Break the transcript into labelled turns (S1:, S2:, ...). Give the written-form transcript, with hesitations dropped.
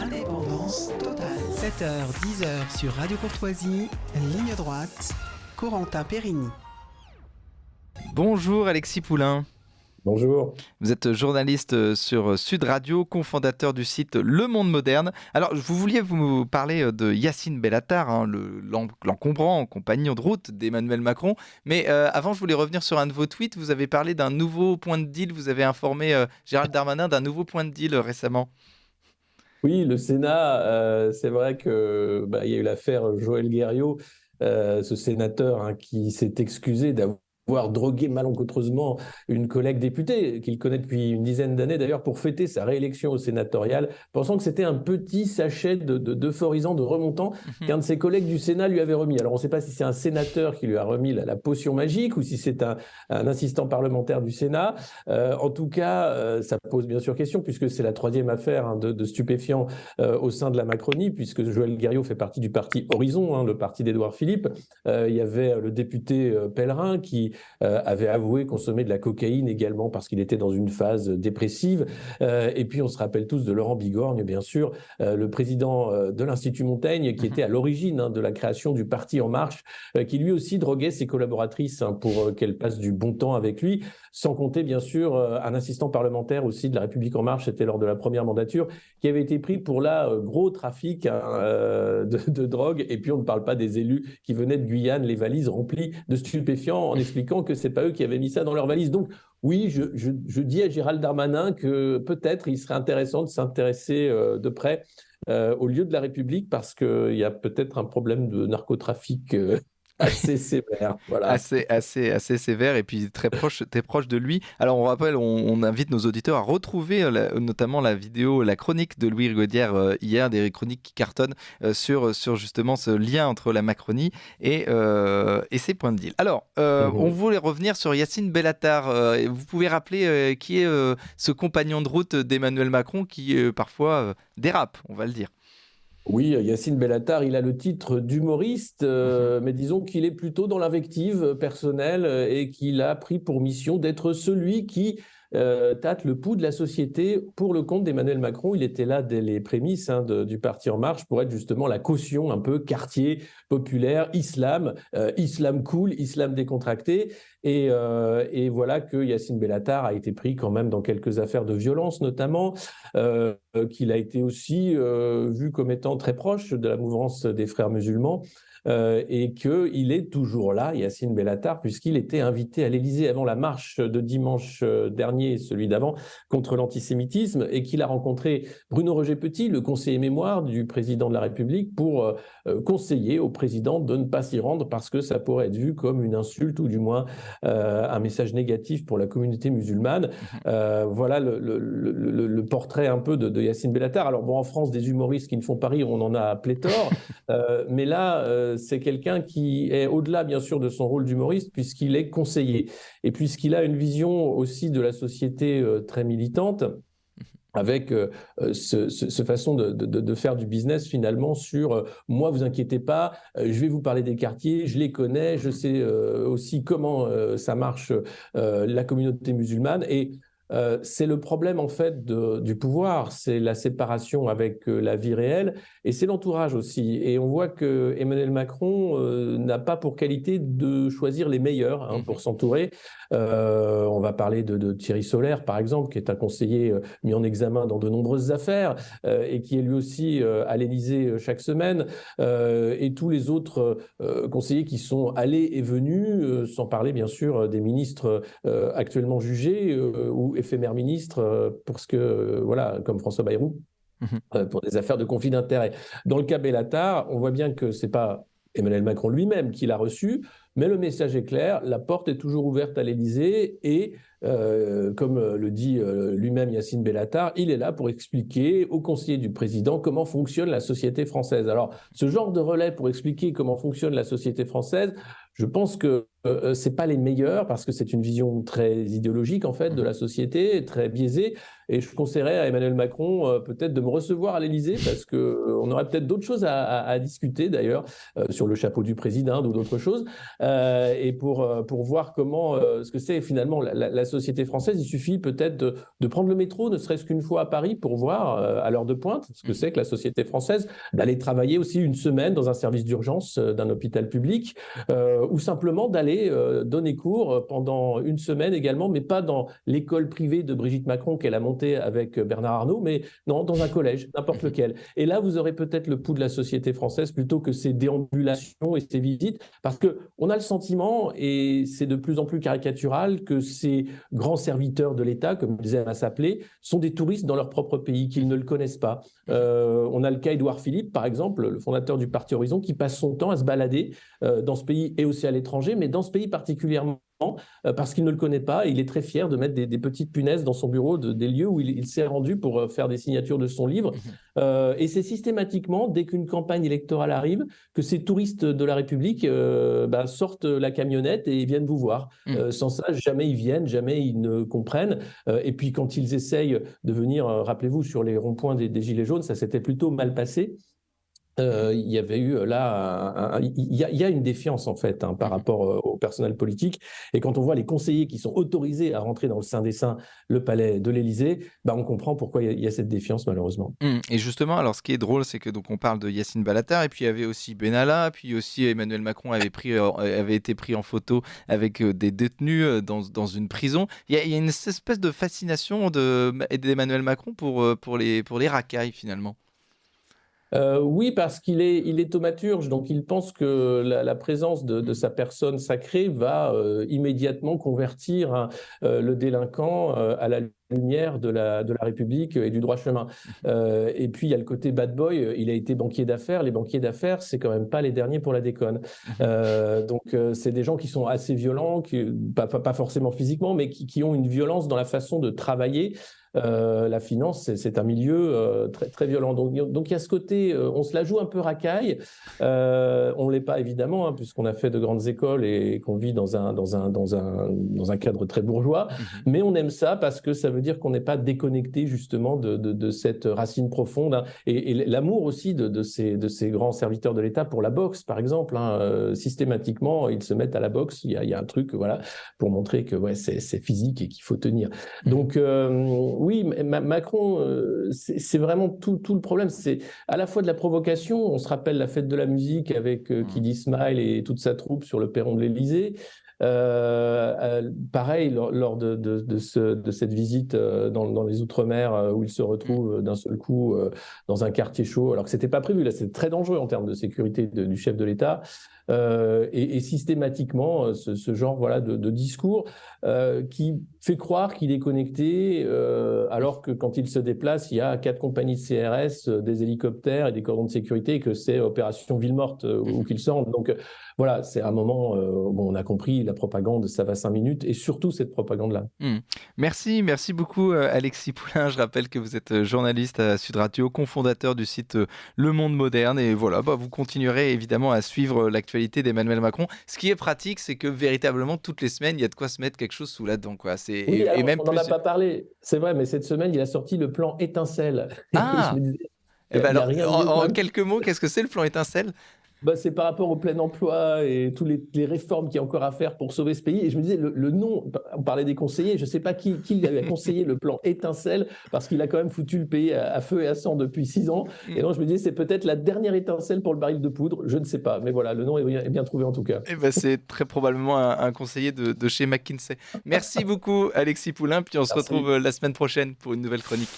S1: Indépendance totale. 7h, 10h sur Radio Courtoisie, ligne droite, Corentin Périni.
S2: Bonjour Alexis Poulain.
S3: Bonjour.
S2: Vous êtes journaliste sur Sud Radio, cofondateur du site Le Monde Moderne. Alors, vous vouliez vous parler de Yacine Bellatar, l'encombrant compagnon de route d'Emmanuel Macron. Mais avant, je voulais revenir sur un de vos tweets. Vous avez parlé d'un nouveau point de deal. Vous avez informé Gérald Darmanin d'un nouveau point de deal récemment.
S3: Oui, le Sénat, c'est vrai qu'il y a eu l'affaire Joël Guerriau, ce sénateur qui s'est excusé d'avoir drogué malencontreusement une collègue députée qu'il connaît depuis une dizaine d'années d'ailleurs pour fêter sa réélection au sénatorial, pensant que c'était un petit sachet d'euphorisant, de remontant qu'un de ses collègues du Sénat lui avait remis. Alors on ne sait pas si c'est un sénateur qui lui a remis la potion magique ou si c'est un assistant parlementaire du Sénat. En tout cas, ça pose bien sûr question puisque c'est la troisième affaire de stupéfiants au sein de la Macronie, puisque Joël Guerriau fait partie du parti Horizon, le parti d'Édouard Philippe. Il y avait le député Pellerin qui avait avoué consommer de la cocaïne également parce qu'il était dans une phase dépressive. Et puis on se rappelle tous de Laurent Bigorgne, bien sûr, le président de l'Institut Montaigne, qui était à l'origine de la création du Parti En Marche, qui lui aussi droguait ses collaboratrices pour qu'elles passent du bon temps avec lui, sans compter bien sûr un assistant parlementaire aussi de la République En Marche, c'était lors de la première mandature, qui avait été pris pour gros trafic de drogue. Et puis on ne parle pas des élus qui venaient de Guyane, les valises remplies de stupéfiants, en expliquant que c'est pas eux qui avaient mis ça dans leurs valises. Donc oui, je dis à Gérald Darmanin que peut-être il serait intéressant de s'intéresser de près au lieu de la République, parce qu'il y a peut-être un problème de narcotrafic assez sévère, voilà.
S2: Assez sévère et puis très proche de lui. Alors on rappelle, on invite nos auditeurs à retrouver notamment la vidéo, la chronique de Louis Rigaudière hier, des chroniques qui cartonnent sur justement ce lien entre la Macronie et ses points de deal. Alors, on voulait revenir sur Yacine Bellatar. Vous pouvez rappeler qui est ce compagnon de route d'Emmanuel Macron qui parfois dérape, on va le dire.
S3: Oui, Yacine Bellatar, il a le titre d'humoriste, mais disons qu'il est plutôt dans l'invective personnelle et qu'il a pris pour mission d'être celui qui tâte le pouls de la société pour le compte d'Emmanuel Macron. Il était là dès les prémices du Parti En Marche pour être justement la caution un peu quartier populaire, islam cool, islam décontracté. Et voilà que Yacine Bellatar a été pris quand même dans quelques affaires de violence notamment, qu'il a été aussi vu comme étant très proche de la mouvance des frères musulmans. Et qu'il est toujours là, Yacine Bellatar, puisqu'il était invité à l'Élysée avant la marche de dimanche dernier et celui d'avant contre l'antisémitisme, et qu'il a rencontré Bruno Roger-Petit, le conseiller mémoire du président de la République, pour conseiller au président de ne pas s'y rendre parce que ça pourrait être vu comme une insulte ou du moins un message négatif pour la communauté musulmane. Voilà le portrait un peu de Yacine Bellatar. Alors bon, en France, des humoristes qui ne font pas rire, on en a pléthore, mais là, c'est quelqu'un qui est au-delà, bien sûr, de son rôle d'humoriste, puisqu'il est conseiller. Et puisqu'il a une vision aussi de la société très militante, avec ce façon de faire du business finalement sur moi, vous inquiétez pas, je vais vous parler des quartiers, je les connais, je sais aussi comment ça marche la communauté musulmane. Et c'est le problème en fait du pouvoir, c'est la séparation avec la vie réelle, et c'est l'entourage aussi. Et on voit que Emmanuel Macron n'a pas pour qualité de choisir les meilleurs pour s'entourer. On va parler de Thierry Solère par exemple, qui est un conseiller mis en examen dans de nombreuses affaires et qui est lui aussi à l'Élysée chaque semaine, et tous les autres conseillers qui sont allés et venus, sans parler bien sûr des ministres actuellement jugés ou éphémère ministre voilà, comme François Bayrou, pour des affaires de conflit d'intérêts. Dans le cas Bellatar, on voit bien que c'est pas Emmanuel Macron lui-même qui l'a reçu, mais le message est clair, la porte est toujours ouverte à l'Élysée et comme le dit lui-même Yacine Bellatar, il est là pour expliquer aux conseillers du président comment fonctionne la société française. Alors, ce genre de relais pour expliquer comment fonctionne la société française, Je pense que c'est pas les meilleurs parce que c'est une vision très idéologique en fait de la société, très biaisée. Et je conseillerais à Emmanuel Macron peut-être de me recevoir à l'Élysée parce que on aurait peut-être d'autres choses à discuter d'ailleurs sur le chapeau du président ou d'autres choses. Et pour voir comment ce que c'est finalement la société française. Il suffit peut-être de prendre le métro, ne serait-ce qu'une fois à Paris, pour voir à l'heure de pointe ce que c'est que la société française, d'aller travailler aussi une semaine dans un service d'urgence d'un hôpital public, ou simplement d'aller donner cours pendant une semaine également, mais pas dans l'école privée de Brigitte Macron qu'elle a montée avec Bernard Arnault, mais non, dans un collège, n'importe lequel. Et là, vous aurez peut-être le pouls de la société française plutôt que ces déambulations et ces visites, parce qu'on a le sentiment, et c'est de plus en plus caricatural, que ces grands serviteurs de l'État, comme ils aiment à s'appeler, sont des touristes dans leur propre pays, qu'ils ne le connaissent pas. On a le cas Édouard Philippe, par exemple, le fondateur du Parti Horizon, qui passe son temps à se balader dans ce pays et aussi à l'étranger, mais dans ce pays particulièrement, parce qu'il ne le connaît pas. Il est très fier de mettre des petites punaises dans son bureau des lieux où il s'est rendu pour faire des signatures de son livre. Et c'est systématiquement, dès qu'une campagne électorale arrive, que ces touristes de la République sortent la camionnette et viennent vous voir. Sans ça, jamais ils viennent, jamais ils ne comprennent. Et puis quand ils essayent de venir, rappelez-vous, sur les ronds-points des Gilets jaunes, ça s'était plutôt mal passé. Il y avait eu là, il y a une défiance en fait par rapport au personnel politique. Et quand on voit les conseillers qui sont autorisés à rentrer dans le Saint des Saints, le palais de l'Élysée, on comprend pourquoi il y a cette défiance malheureusement.
S2: Et justement, alors ce qui est drôle, c'est que donc on parle de Yacine Balatar, et puis il y avait aussi Benalla, puis aussi Emmanuel Macron avait été pris en photo avec des détenus dans une prison. Il y a une espèce de fascination d'Emmanuel Macron pour les racailles finalement.
S3: Oui, parce qu'il est thaumaturge, donc il pense que la présence de sa personne sacrée va immédiatement convertir le délinquant à la lumière de la République et du droit chemin. Et puis il y a le côté bad boy, il a été banquier d'affaires. Les banquiers d'affaires, c'est quand même pas les derniers pour la déconne. Donc c'est des gens qui sont assez violents, pas forcément physiquement, mais qui ont une violence dans la façon de travailler. La finance, c'est un milieu très, très violent. Donc il y a ce côté, on se la joue un peu racaille. On ne l'est pas évidemment, puisqu'on a fait de grandes écoles et qu'on vit dans un cadre très bourgeois. Mais on aime ça parce que ça veut dire qu'on n'est pas déconnecté justement de cette racine profonde. Et l'amour aussi de ces grands serviteurs de l'État pour la boxe, par exemple. Systématiquement, ils se mettent à la boxe. Il y a un truc, voilà, pour montrer que c'est physique et qu'il faut tenir. Donc oui, Macron, c'est vraiment tout le problème. C'est à la fois de la provocation. On se rappelle la fête de la musique avec Kid Ismail et toute sa troupe sur le perron de l'Élysée. Pareil, lors de cette visite dans les Outre-mer où il se retrouve d'un seul coup dans un quartier chaud, alors que c'était pas prévu. Là, c'est très dangereux en termes de sécurité du chef de l'État. Et systématiquement, ce genre de discours qui fait croire qu'il est connecté, alors que quand il se déplace, il y a 4 compagnies de CRS, des hélicoptères et des cordons de sécurité, et que c'est opération ville morte où qu'il se rende. Donc voilà, c'est un moment, on a compris, la propagande, ça va 5 minutes, et surtout cette propagande-là.
S2: Merci beaucoup Alexis Poulain. Je rappelle que vous êtes journaliste à Sud Radio, cofondateur du site Le Monde Moderne, et voilà, vous continuerez évidemment à suivre l'actualité d'Emmanuel Macron. Ce qui est pratique, c'est que véritablement toutes les semaines, il y a de quoi se mettre quelque chose sous la dent, quoi.
S3: Oui, et même on n'en a pas parlé, c'est vrai, mais cette semaine, il a sorti le plan étincelle.
S2: Ah.
S3: Je me disais,
S2: alors, en quelques mots, qu'est-ce que c'est le plan étincelle?
S3: C'est par rapport au plein emploi et toutes les réformes qu'il y a encore à faire pour sauver ce pays. Et je me disais, le nom, on parlait des conseillers, je ne sais pas qui lui a conseillé le plan étincelle, parce qu'il a quand même foutu le pays à feu et à sang depuis 6 ans. Et donc je me disais, c'est peut-être la dernière étincelle pour le baril de poudre, je ne sais pas. Mais voilà, le nom est bien trouvé en tout cas.
S2: C'est très probablement un conseiller de chez McKinsey. Merci beaucoup Alexis Poulain, puis on se retrouve la semaine prochaine pour une nouvelle chronique.